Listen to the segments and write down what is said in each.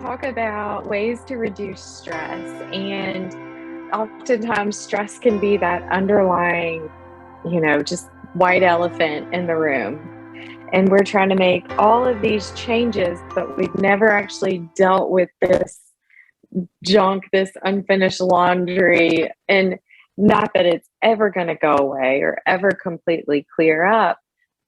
talk about ways to reduce stress. And oftentimes, stress can be that underlying, just white elephant in the room. And we're trying to make all of these changes, but we've never actually dealt with this junk, this unfinished laundry. And not that it's ever going to go away or ever completely clear up.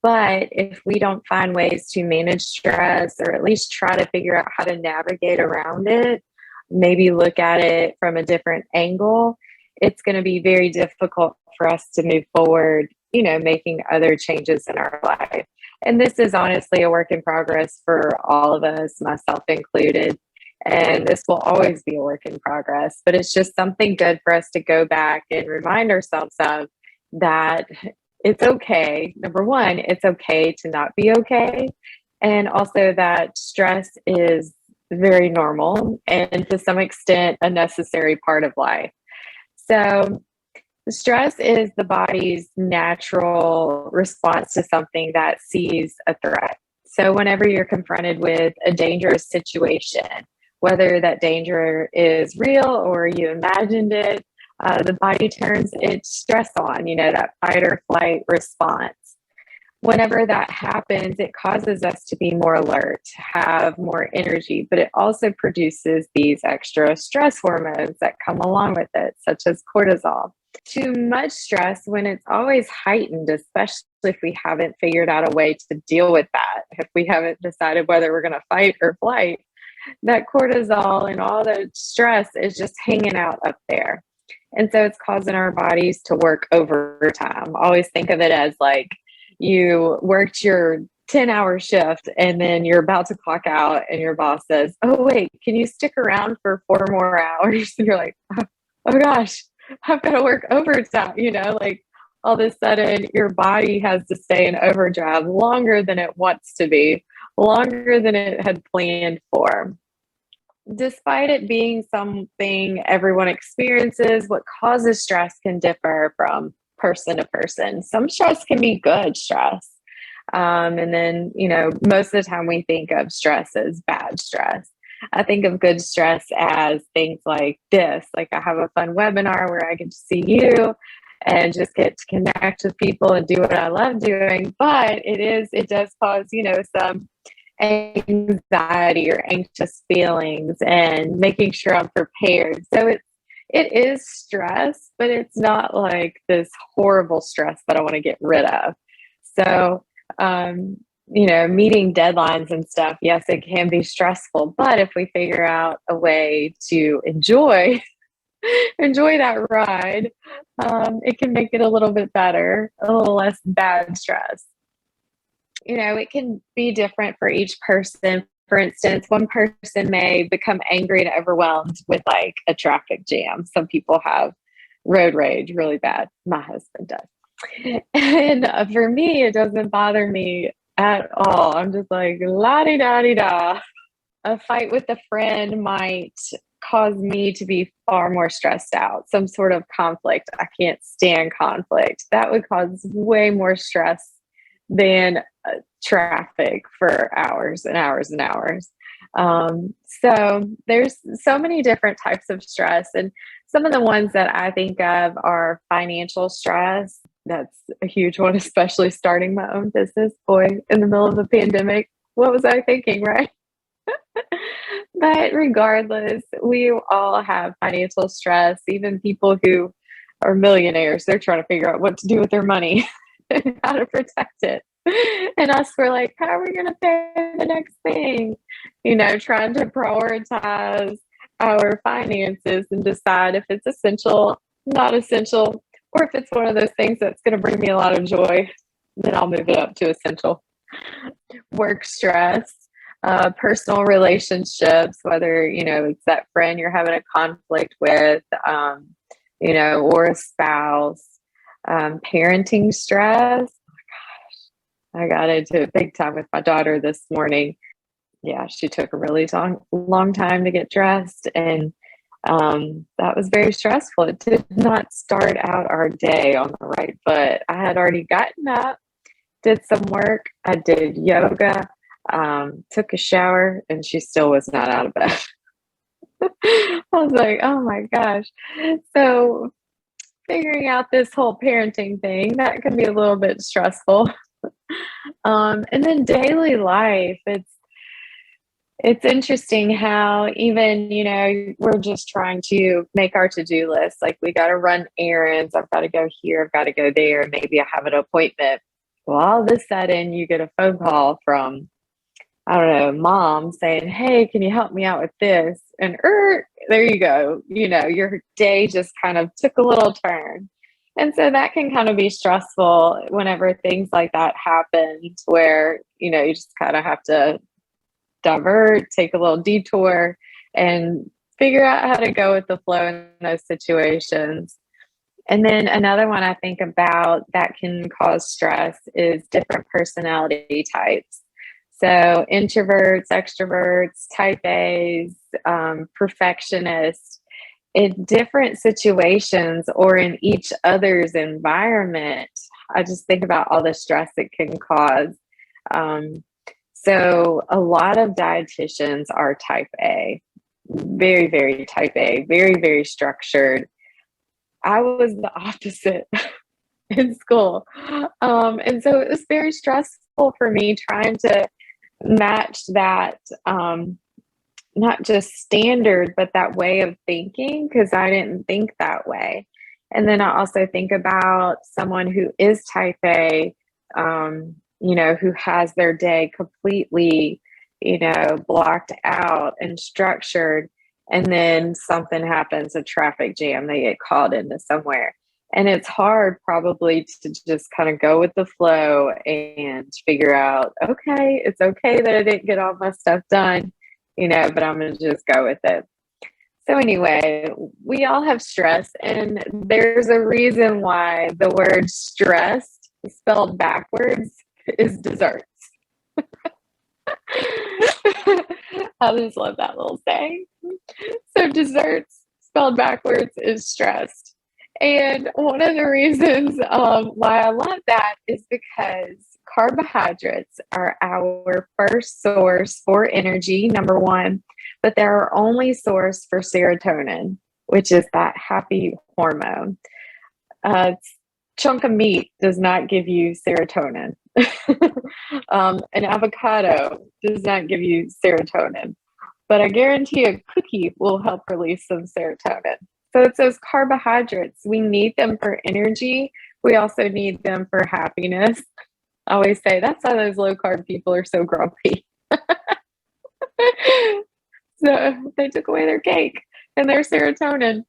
But if we don't find ways to manage stress or at least try to figure out how to navigate around it, maybe look at it from a different angle, it's going to be very difficult for us to move forward, making other changes in our life. And this is honestly a work in progress for all of us, myself included. And this will always be a work in progress, but it's just something good for us to go back and remind ourselves of that it's okay. Number one, it's okay to not be okay. And also that stress is very normal and to some extent a necessary part of life. So, stress is the body's natural response to something that sees a threat. So, whenever you're confronted with a dangerous situation, whether that danger is real or you imagined it, the body turns its stress on, that fight or flight response. Whenever that happens, it causes us to be more alert, have more energy, but it also produces these extra stress hormones that come along with it, such as cortisol. Too much stress, when it's always heightened, especially if we haven't figured out a way to deal with that, if we haven't decided whether we're going to fight or flight, that cortisol and all the stress is just hanging out up there. And so it's causing our bodies to work overtime. Always think of it as like you worked your 10-hour shift and then you're about to clock out and your boss says, "Oh, wait, can you stick around for 4 more hours?" And you're like, "Oh gosh, I've got to work overtime." Like all of a sudden your body has to stay in overdrive longer than it wants to be, longer than it had planned for. Despite it being something everyone experiences, what causes stress can differ from person to person. Some stress can be good stress. And then, most of the time we think of stress as bad stress. I think of good stress as things like this, like I have a fun webinar where I get to see you and just get to connect with people and do what I love doing. But it does cause, some anxiety or anxious feelings and making sure I'm prepared. So it is stress, but it's not like this horrible stress that I want to get rid of. So, meeting deadlines and stuff, yes, it can be stressful, but if we figure out a way to enjoy that ride, it can make it a little bit better, a little less bad stress. It can be different for each person. For instance, one person may become angry and overwhelmed with like a traffic jam. Some people have road rage really bad. My husband does. And for me, it doesn't bother me at all. I'm just like, la di da di da. A fight with a friend might cause me to be far more stressed out. Some sort of conflict. I can't stand conflict. That would cause way more stress than traffic for hours and hours and hours. So there's so many different types of stress. And some of the ones that I think of are financial stress. That's a huge one, especially starting my own business. Boy, in the middle of the pandemic, what was I thinking, right? But regardless, we all have financial stress. Even people who are millionaires, they're trying to figure out what to do with their money and how to protect it. And us, we're like, how are we going to pay the next thing? Trying to prioritize our finances and decide if it's essential, not essential, or if it's one of those things that's going to bring me a lot of joy, then I'll move it up to essential. Work stress, personal relationships, whether, it's that friend you're having a conflict with, or a spouse, parenting stress. I got into it big time with my daughter this morning. Yeah, she took a really long time to get dressed, and that was very stressful. It did not start out our day on the right foot. I had already gotten up, did some work. I did yoga. took a shower, and she still was not out of bed. I was like, oh my gosh. So figuring out this whole parenting thing, that can be a little bit stressful. And then daily life, it's interesting how even, we're just trying to make our to-do list. Like we got to run errands. I've got to go here. I've got to go there. Maybe I have an appointment. Well, all of a sudden you get a phone call from, I don't know, mom saying, hey, can you help me out with this? And there you go. Your day just kind of took a little turn. And so that can kind of be stressful whenever things like that happen, where, you just kind of have to divert, take a little detour, and figure out how to go with the flow in those situations. And then another one I think about that can cause stress is different personality types. So introverts, extroverts, type A's, perfectionists, in different situations or in each other's environment, I just think about all the stress it can cause. So a lot of dietitians are type A, very, very type A, very, very structured. I was the opposite in school. And so it was very stressful for me trying to match that, not just standard, but that way of thinking, because I didn't think that way. And then I also think about someone who is type A, who has their day completely, blocked out and structured. And then something happens, a traffic jam, they get called into somewhere. And it's hard probably to just kind of go with the flow and figure out, okay, it's okay that I didn't get all my stuff done, but I'm going to just go with it. So anyway, we all have stress, and there's a reason why the word stressed spelled backwards is desserts. I just love that little saying. So desserts spelled backwards is stressed. And one of the reasons why I love that is because carbohydrates are our first source for energy, number one, but they're our only source for serotonin, which is that happy hormone. Chunk of meat does not give you serotonin. An avocado does not give you serotonin, but I guarantee a cookie will help release some serotonin. So it's those carbohydrates. We need them for energy. We also need them for happiness. I always say that's why those low carb people are so grumpy. So they took away their cake and their serotonin.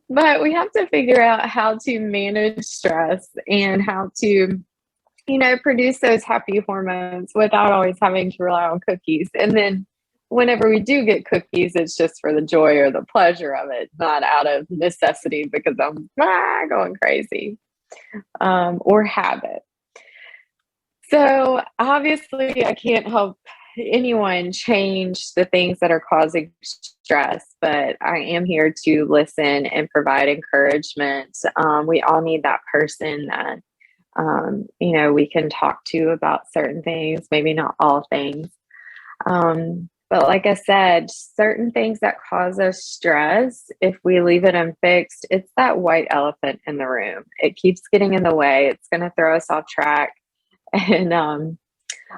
But we have to figure out how to manage stress and how to, produce those happy hormones without always having to rely on cookies. And then whenever we do get cookies, it's just for the joy or the pleasure of it, not out of necessity because I'm going crazy, or habit. So obviously I can't help anyone change the things that are causing stress, but I am here to listen and provide encouragement. We all need that person that, we can talk to about certain things, maybe not all things. But like I said, certain things that cause us stress, if we leave it unfixed, it's that white elephant in the room. It keeps getting in the way. It's going to throw us off track. And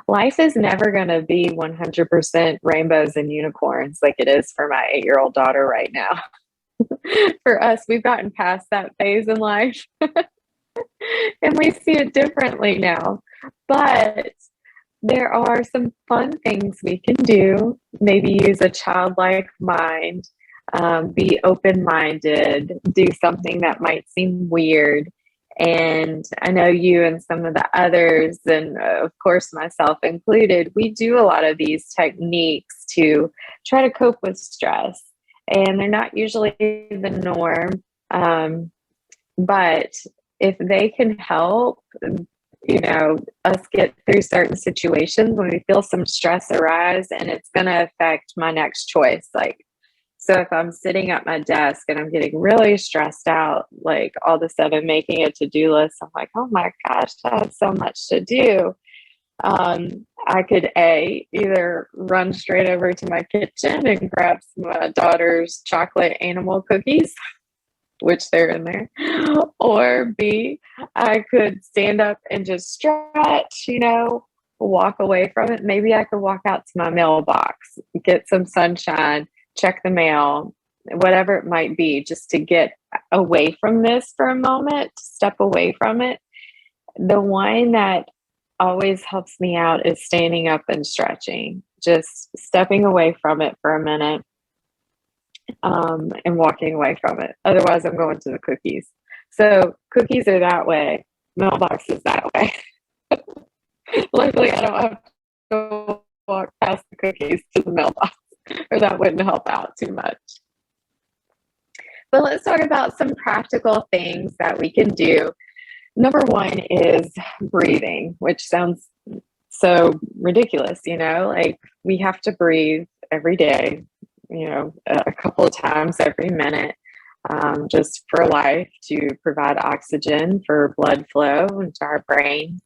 life is never going to be 100% rainbows and unicorns like it is for my 8-year-old daughter right now. For us, we've gotten past that phase in life and we see it differently now. But there are some fun things we can do. Maybe use a childlike mind, be open-minded, do something that might seem weird. And I know you and some of the others, and of course myself included, we do a lot of these techniques to try to cope with stress. And they're not usually the norm. But if they can help, us get through certain situations when we feel some stress arise, and it's going to affect my next choice. Like, so if I'm sitting at my desk and I'm getting really stressed out, like all of a sudden making a to-do list, I'm like, oh my gosh, I have so much to do. I could either run straight over to my kitchen and grab my daughter's chocolate animal cookies, which they're in there, or B, I could stand up and just stretch, walk away from it. Maybe I could walk out to my mailbox, get some sunshine, check the mail, whatever it might be, just to get away from this for a moment, step away from it. The one that always helps me out is standing up and stretching, just stepping away from it for a minute, and walking away from it. Otherwise, I'm going to the cookies. So cookies are that way, mailbox is that way. Luckily, I don't have to walk past the cookies to the mailbox, or that wouldn't help out too much. But let's talk about some practical things that we can do. Number one is breathing, which sounds so ridiculous, like we have to breathe every day, a couple of times every minute, just for life, to provide oxygen for blood flow into our brains.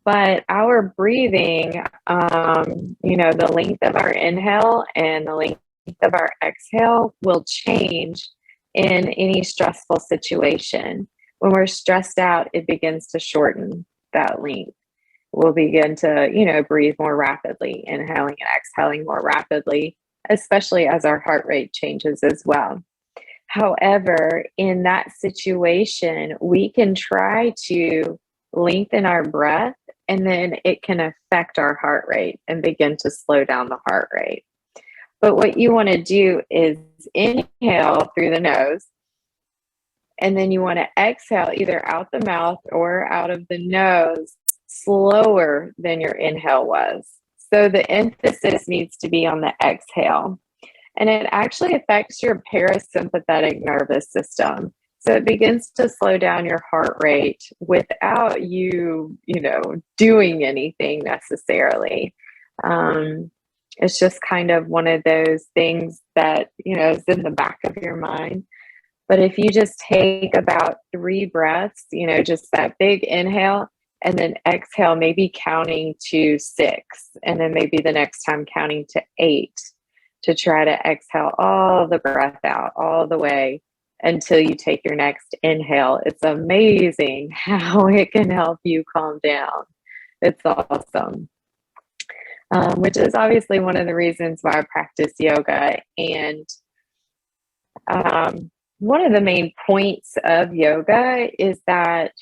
But our breathing, the length of our inhale and the length of our exhale will change in any stressful situation. When we're stressed out, it begins to shorten that length. We'll begin to, breathe more rapidly, inhaling and exhaling more rapidly, especially as our heart rate changes as well. However, in that situation, we can try to lengthen our breath, and then it can affect our heart rate and begin to slow down the heart rate. But what you want to do is inhale through the nose, and then you want to exhale either out the mouth or out of the nose slower than your inhale was. So the emphasis needs to be on the exhale. And it actually affects your parasympathetic nervous system. So it begins to slow down your heart rate without you, doing anything necessarily. It's just kind of one of those things that, is in the back of your mind. But if you just take about 3 breaths, just that big inhale, and then exhale, maybe counting to 6, and then maybe the next time counting to 8, to try to exhale all the breath out all the way until you take your next inhale. It's amazing how it can help you calm down. It's awesome. Which is obviously one of the reasons why I practice yoga. And one of the main points of yoga is that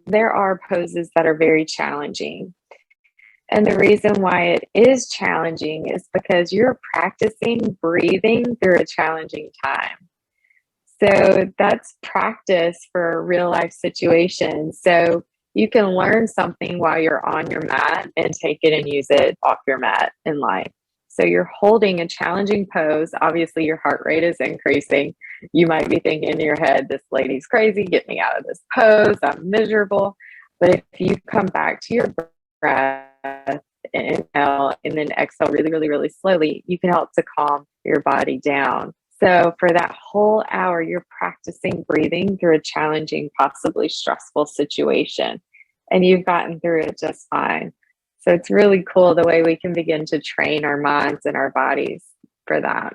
there are poses that are very challenging. And the reason why it is challenging is because you're practicing breathing through a challenging time. So that's practice for real life situations. So you can learn something while you're on your mat and take it and use it off your mat in life. So you're holding a challenging pose. Obviously, your heart rate is increasing. You might be thinking in your head, this lady's crazy. Get me out of this pose. I'm miserable. But if you come back to your breath, inhale, and then exhale really, really, really slowly, you can help to calm your body down. So for that whole hour, you're practicing breathing through a challenging, possibly stressful situation, and you've gotten through it just fine. So it's really cool the way we can begin to train our minds and our bodies for that.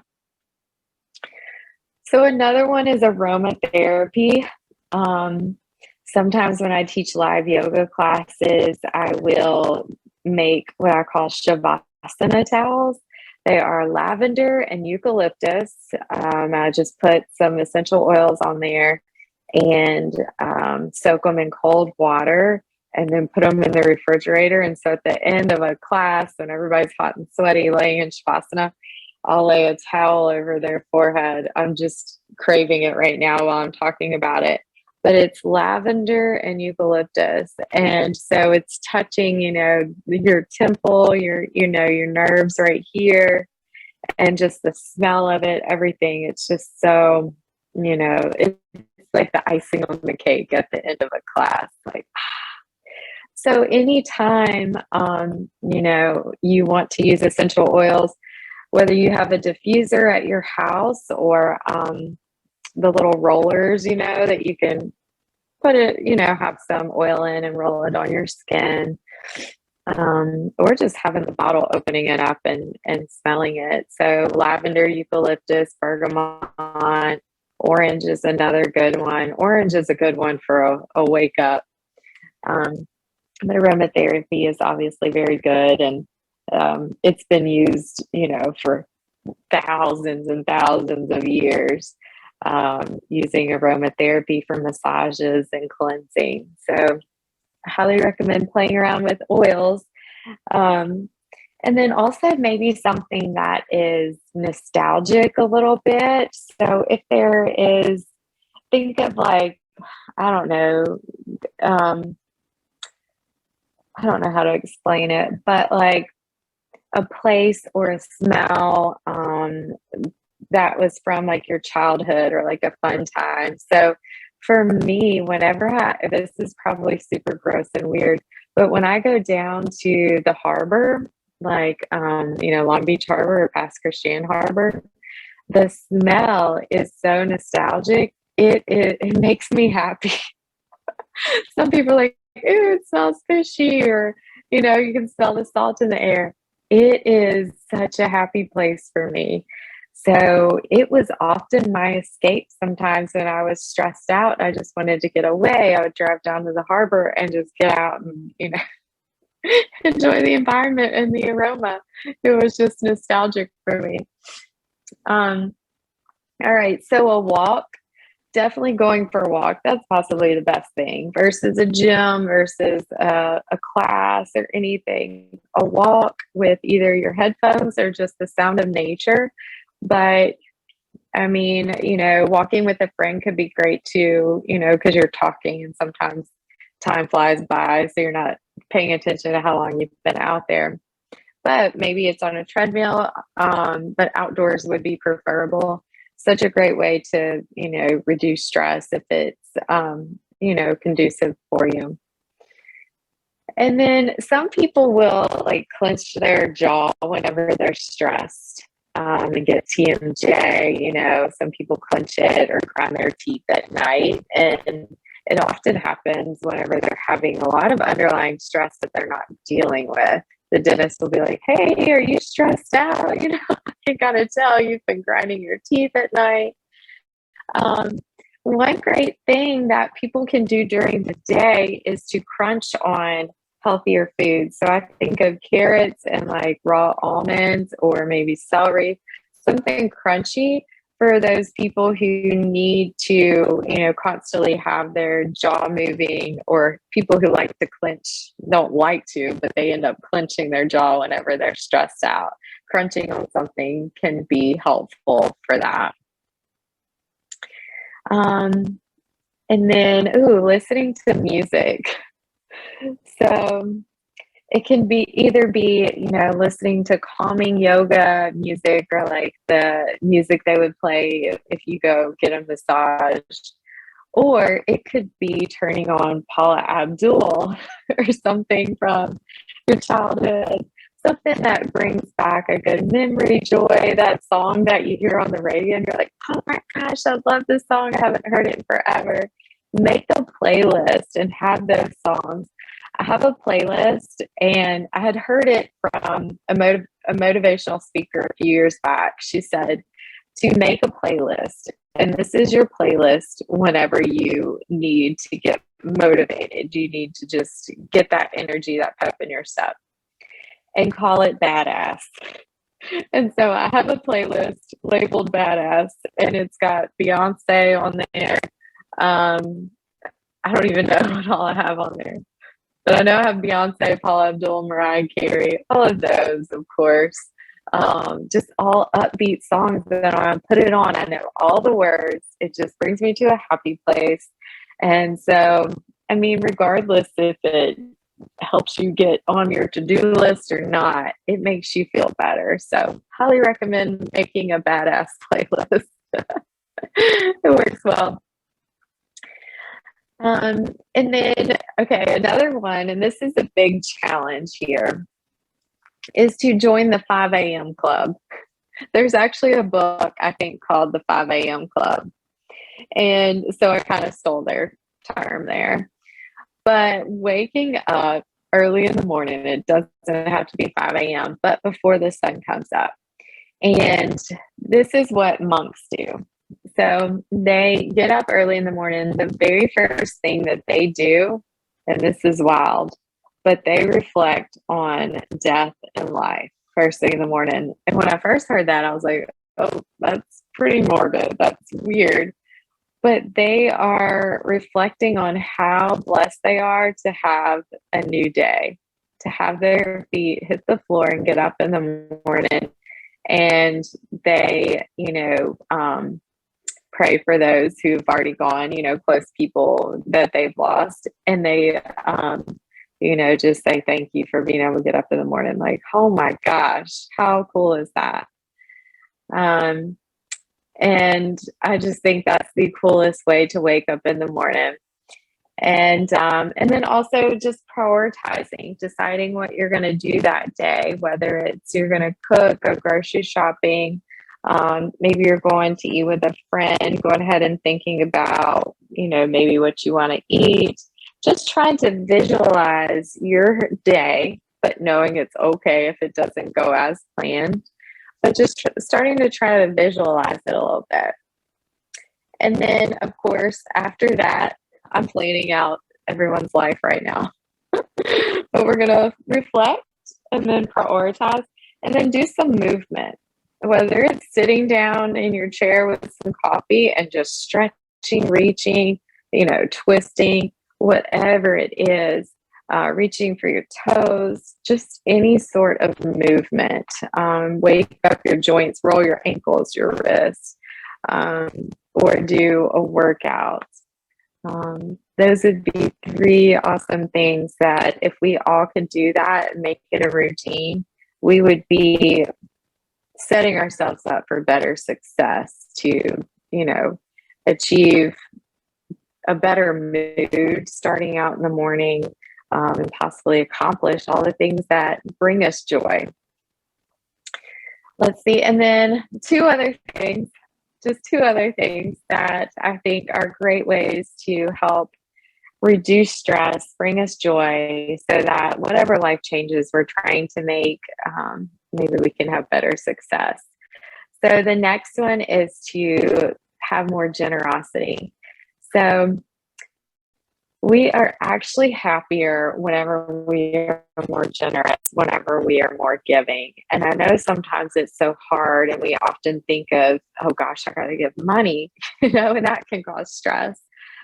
So another one is aromatherapy. Sometimes when I teach live yoga classes, I will make what I call Shavasana towels. They are lavender and eucalyptus. I just put some essential oils on there and soak them in cold water and then put them in the refrigerator. And so at the end of a class, when everybody's hot and sweaty laying in Shavasana, I'll lay a towel over their forehead. I'm just craving it right now while I'm talking about it. But it's lavender and eucalyptus. And so it's touching, your temple, your nerves right here, and just the smell of it, everything. It's just so, it's like the icing on the cake at the end of a class. So anytime, you want to use essential oils, whether you have a diffuser at your house or the little rollers, that you can put it, have some oil in and roll it on your skin. or just having the bottle, opening it up and smelling it. So lavender, eucalyptus, bergamot, orange is another good one. Orange is a good one for a wake up. Um, but aromatherapy is obviously very good, and it's been used, for thousands and thousands of years, using aromatherapy for massages and cleansing. So I highly recommend playing around with oils. Um, and then also maybe something that is nostalgic a little bit. So if there is, think of like, I don't know, um, I don't know how to explain it, but like a place or a smell that was from like your childhood or like a fun time. So for me, this is probably super gross and weird, but when I go down to the harbor, like, Long Beach Harbor or Pass Christian Harbor, the smell is so nostalgic. It makes me happy. Some people are like, "Ew, it smells fishy," or, you can smell the salt in the air. It is such a happy place for me. So it was often my escape sometimes when I was stressed out. I just wanted to get away. I would drive down to the harbor and just get out and, enjoy the environment and the aroma. It was just nostalgic for me. Um, all right. So a walk, definitely going for a walk. That's possibly the best thing versus a gym versus a class or anything. A walk with either your headphones or just the sound of nature. But I mean, walking with a friend could be great too, because you're talking and sometimes time flies by. So you're not paying attention to how long you've been out there. But maybe it's on a treadmill, but outdoors would be preferable. Such a great way to, reduce stress if it's, conducive for you. And then some people will like clench their jaw whenever they're stressed, and get TMJ. Some people clench it or grind their teeth at night. And it often happens whenever they're having a lot of underlying stress that they're not dealing with. The dentist will be like, "Hey, are you stressed out? I gotta tell you've been grinding your teeth at night." Um, One great thing that people can do during the day is to crunch on healthier foods. So I think of carrots and like raw almonds or maybe celery, something crunchy for those people who need to, constantly have their jaw moving, or people who like to clench, don't like to, but they end up clenching their jaw whenever they're stressed out. Crunching on something can be helpful for that. Um, and then, listening to music. So it can be either be, listening to calming yoga music or like the music they would play if you go get a massage, or it could be turning on Paula Abdul or something from your childhood, something that brings back a good memory, joy, that song that you hear on the radio and you're like, "Oh my gosh, I love this song. I haven't heard it in forever." Make a playlist and have those songs. I have a playlist, and I had heard it from a motivational speaker a few years back. She said to make a playlist, and this is your playlist whenever you need to get motivated. You need to just get that energy, that pep in your step, and call it Badass. And so I have a playlist labeled Badass, and it's got Beyonce on there. Um, I don't even know what all I have on there. But I know I have Beyonce, Paula Abdul, Mariah Carey, all of those, of course. Just all upbeat songs that I put it on. I know all the words. It just brings me to a happy place. And so, I mean, regardless if it helps you get on your to-do list or not, it makes you feel better. So, highly recommend making a badass playlist. It works well. And then, okay, another one, and this is a big challenge here, is to join the 5 a.m. club. There's actually a book, I think, called The 5 a.m. Club. And so I kind of stole their term there. But waking up early in the morning. It doesn't have to be 5 a.m., but before the sun comes up. And this is what monks do. So they get up early in the morning. The very first thing that they do, and this is wild, but they reflect on death and life first thing in the morning. And when I first heard that, I was like, oh, that's pretty morbid. That's weird. But they are reflecting on how blessed they are to have a new day, to have their feet hit the floor and get up in the morning. And they, pray for those who've already gone, close people that they've lost. And they, just say thank you for being able to get up in the morning. Like, oh my gosh, how cool is that? And I just think that's the coolest way to wake up in the morning. And then also just prioritizing, deciding what you're going to do that day, whether it's you're going to cook, go grocery shopping, maybe you're going to eat with a friend, go ahead and thinking about, maybe what you want to eat, just trying to visualize your day, but knowing it's okay if it doesn't go as planned, but just starting to try to visualize it a little bit. And then, of course, after that, I'm planning out everyone's life right now. But we're going to reflect and then prioritize and then do some movement, whether it's sitting down in your chair with some coffee and just stretching, reaching, twisting, whatever it is, reaching for your toes, just any sort of movement. Wake up your joints, roll your ankles, your wrists, or do a workout. Those would be three awesome things that if we all could do that and make it a routine, we would be setting ourselves up for better success to, achieve a better mood starting out in the morning, and possibly accomplish all the things that bring us joy. Let's see. And then two other things that I think are great ways to help reduce stress, bring us joy, so that whatever life changes we're trying to make, maybe we can have better success. So the next one is to have more generosity. So we are actually happier whenever we are more generous, whenever we are more giving. And I know sometimes it's so hard and we often think of, oh gosh, I got to give money, and that can cause stress.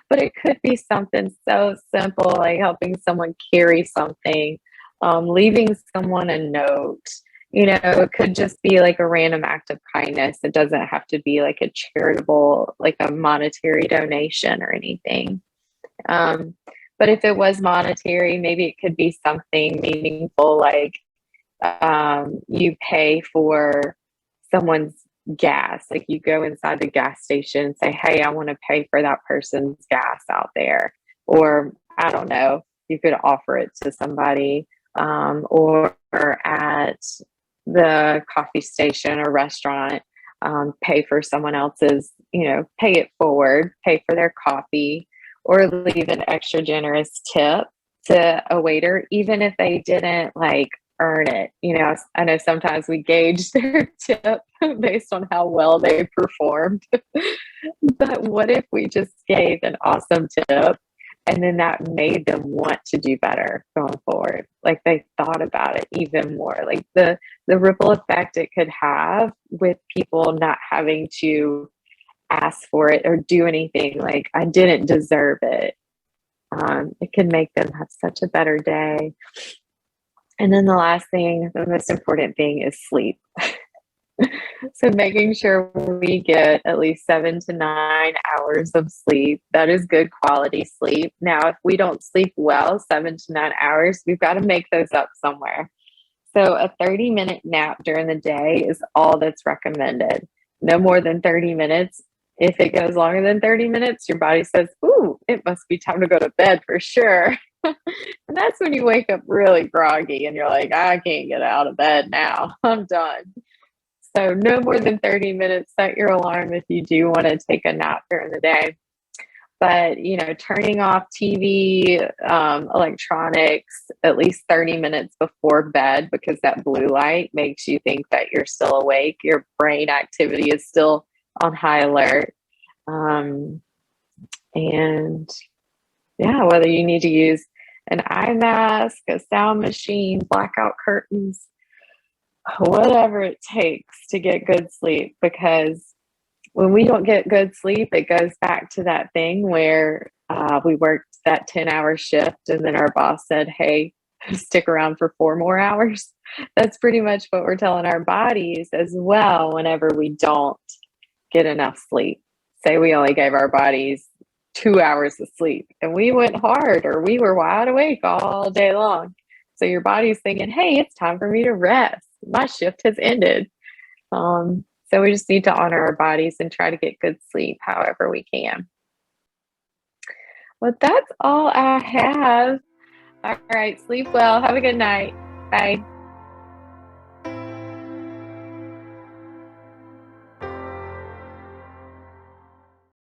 But it could be something so simple like helping someone carry something, leaving someone a note. It could just be like a random act of kindness. It doesn't have to be like a charitable, like a monetary donation or anything. But if it was monetary, maybe it could be something meaningful, like you pay for someone's gas. Like you go inside the gas station and say, hey, I want to pay for that person's gas out there. Or I don't know, you could offer it to somebody, or at the coffee station or restaurant, pay for someone else's, pay it forward, pay for their coffee, or leave an extra generous tip to a waiter, even if they didn't like earn it. I know sometimes we gauge their tip based on how well they performed. But what if we just gave an awesome tip and then that made them want to do better going forward? Like they thought about it even more. Like the ripple effect it could have with people not having to ask for it or do anything, like I didn't deserve it. It can make them have such a better day. And then the last thing, the most important thing, is sleep. So making sure we get at least 7 to 9 hours of sleep. That is good quality sleep. Now, if we don't sleep well, 7 to 9 hours, we've got to make those up somewhere. So a 30-minute nap during the day is all that's recommended. No more than 30 minutes. If it goes longer than 30 minutes, your body says, ooh, it must be time to go to bed for sure. And that's when you wake up really groggy and you're like, I can't get out of bed now. I'm done. So no more than 30 minutes. Set your alarm if you do want to take a nap during the day. But, turning off TV, electronics at least 30 minutes before bed, because that blue light makes you think that you're still awake. Your brain activity is still on high alert. Um, and yeah, whether you need to use an eye mask, a sound machine, blackout curtains, whatever it takes to get good sleep, because when we don't get good sleep, it goes back to that thing where we worked that 10-hour shift and then our boss said, hey, stick around for 4 more hours. That's pretty much what we're telling our bodies as well whenever we don't get enough sleep. Say we only gave our bodies 2 hours of sleep and we went hard or we were wide awake all day long. So your body's thinking, hey, it's time for me to rest. My shift has ended. So we just need to honor our bodies and try to get good sleep however we can. Well, that's all I have. All right, sleep well. Have a good night. Bye.